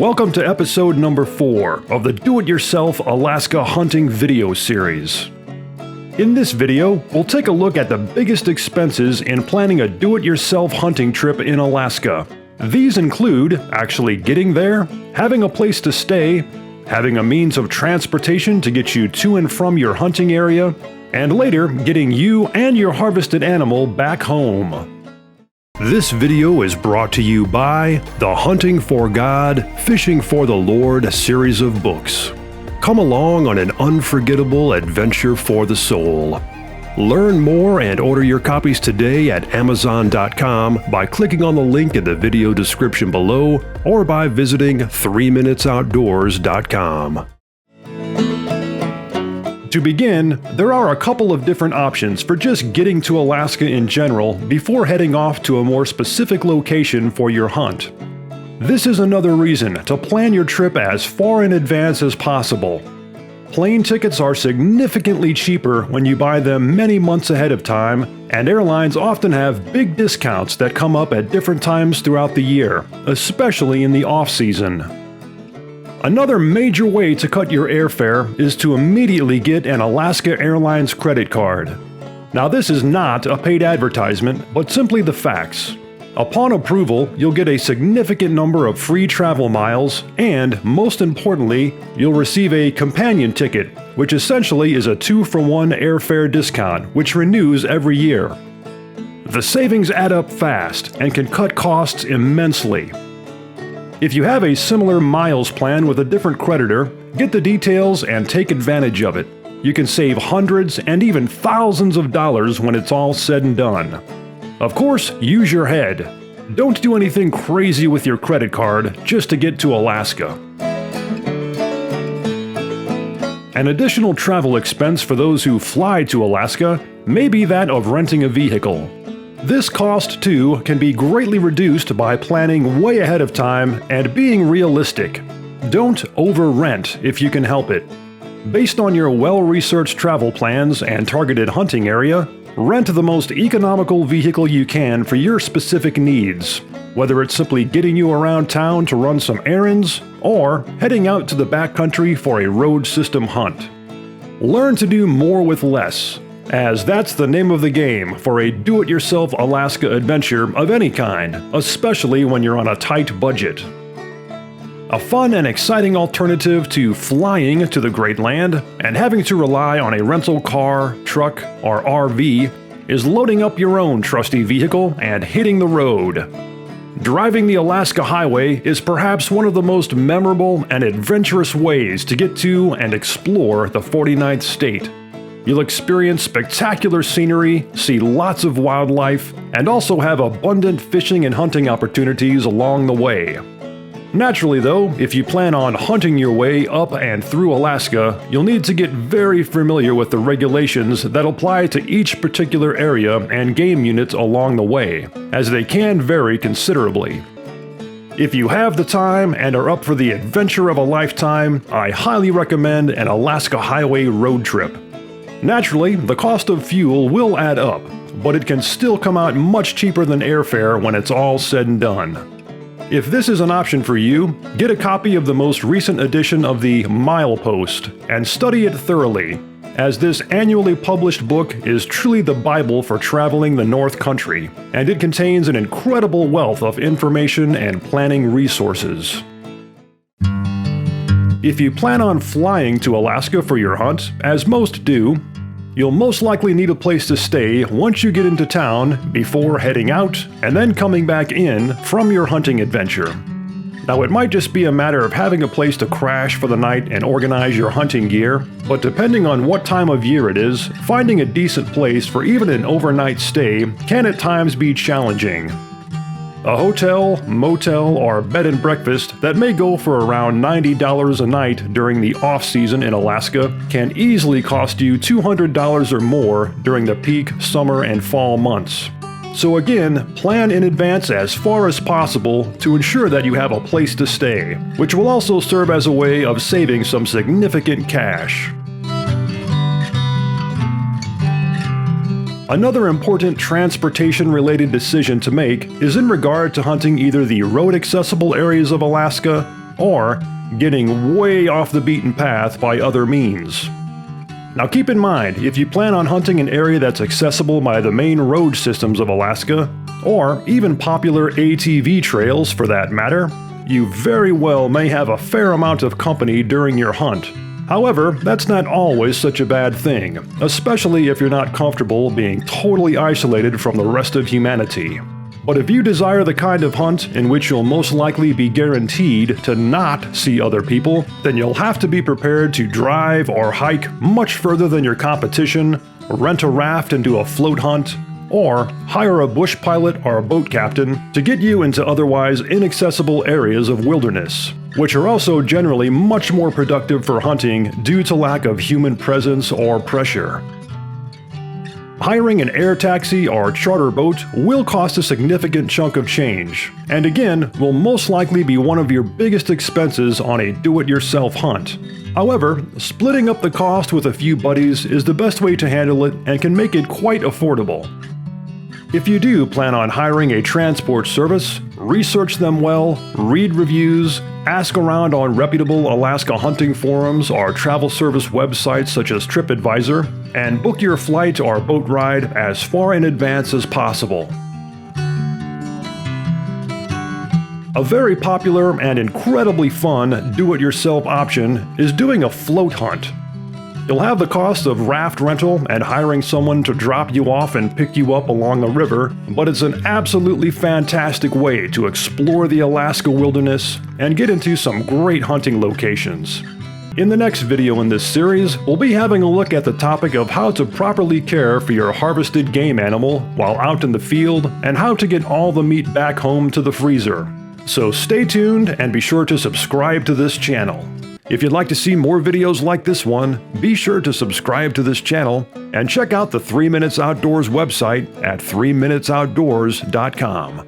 Welcome to episode number 4 of the Do-It-Yourself Alaska Hunting video series. In this video, we'll take a look at the biggest expenses in planning a do-it-yourself hunting trip in Alaska. These include actually getting there, having a place to stay, having a means of transportation to get you to and from your hunting area, and later getting you and your harvested animal back home. This video is brought to you by the Hunting for God, Fishing for the Lord series of books. Come along on an unforgettable adventure for the soul. Learn more and order your copies today at Amazon.com by clicking on the link in the video description below or by visiting 3minutesoutdoors.com. To begin, there are a couple of different options for just getting to Alaska in general before heading off to a more specific location for your hunt. This is another reason to plan your trip as far in advance as possible. Plane tickets are significantly cheaper when you buy them many months ahead of time, and airlines often have big discounts that come up at different times throughout the year, especially in the off-season. Another major way to cut your airfare is to immediately get an Alaska Airlines credit card. Now, this is not a paid advertisement, but simply the facts. Upon approval, you'll get a significant number of free travel miles, and, most importantly, you'll receive a companion ticket, which essentially is a 2-for-1 airfare discount, which renews every year. The savings add up fast and can cut costs immensely. If you have a similar miles plan with a different creditor, get the details and take advantage of it. You can save hundreds and even thousands of dollars when it's all said and done. Of course, use your head. Don't do anything crazy with your credit card just to get to Alaska. An additional travel expense for those who fly to Alaska may be that of renting a vehicle. This cost, too, can be greatly reduced by planning way ahead of time and being realistic. Don't over-rent if you can help it. Based on your well-researched travel plans and targeted hunting area, rent the most economical vehicle you can for your specific needs, whether it's simply getting you around town to run some errands or heading out to the backcountry for a road system hunt. Learn to do more with less, as that's the name of the game for a do-it-yourself Alaska adventure of any kind, especially when you're on a tight budget. A fun and exciting alternative to flying to the Great Land and having to rely on a rental car, truck, or RV is loading up your own trusty vehicle and hitting the road. Driving the Alaska Highway is perhaps one of the most memorable and adventurous ways to get to and explore the 49th state. You'll experience spectacular scenery, see lots of wildlife, and also have abundant fishing and hunting opportunities along the way. Naturally though, if you plan on hunting your way up and through Alaska, you'll need to get very familiar with the regulations that apply to each particular area and game units along the way, as they can vary considerably. If you have the time and are up for the adventure of a lifetime, I highly recommend an Alaska Highway road trip. Naturally, the cost of fuel will add up, but it can still come out much cheaper than airfare when it's all said and done. If this is an option for you, get a copy of the most recent edition of the Milepost and study it thoroughly, as this annually published book is truly the Bible for traveling the North Country, and it contains an incredible wealth of information and planning resources. If you plan on flying to Alaska for your hunt, as most do, you'll most likely need a place to stay once you get into town before heading out and then coming back in from your hunting adventure. Now, it might just be a matter of having a place to crash for the night and organize your hunting gear, but depending on what time of year it is, finding a decent place for even an overnight stay can at times be challenging. A hotel, motel, or bed and breakfast that may go for around $90 a night during the off-season in Alaska can easily cost you $200 or more during the peak summer and fall months. So again, plan in advance as far as possible to ensure that you have a place to stay, which will also serve as a way of saving some significant cash. Another important transportation-related decision to make is in regard to hunting either the road-accessible areas of Alaska or getting way off the beaten path by other means. Now keep in mind, if you plan on hunting an area that's accessible by the main road systems of Alaska, or even popular ATV trails for that matter, you very well may have a fair amount of company during your hunt. However, that's not always such a bad thing, especially if you're not comfortable being totally isolated from the rest of humanity. But if you desire the kind of hunt in which you'll most likely be guaranteed to not see other people, then you'll have to be prepared to drive or hike much further than your competition, rent a raft and do a float hunt, or hire a bush pilot or a boat captain to get you into otherwise inaccessible areas of wilderness, which are also generally much more productive for hunting due to lack of human presence or pressure. Hiring an air taxi or charter boat will cost a significant chunk of change, and again, will most likely be one of your biggest expenses on a do-it-yourself hunt. However, splitting up the cost with a few buddies is the best way to handle it and can make it quite affordable. If you do plan on hiring a transport service, research them well, read reviews, ask around on reputable Alaska hunting forums or travel service websites such as TripAdvisor, and book your flight or boat ride as far in advance as possible. A very popular and incredibly fun do-it-yourself option is doing a float hunt. You'll have the cost of raft rental and hiring someone to drop you off and pick you up along the river, but it's an absolutely fantastic way to explore the Alaska wilderness and get into some great hunting locations. In the next video in this series, we'll be having a look at the topic of how to properly care for your harvested game animal while out in the field and how to get all the meat back home to the freezer. So stay tuned and be sure to subscribe to this channel. If you'd like to see more videos like this one, be sure to subscribe to this channel and check out the 3 Minutes Outdoors website at 3minutesoutdoors.com.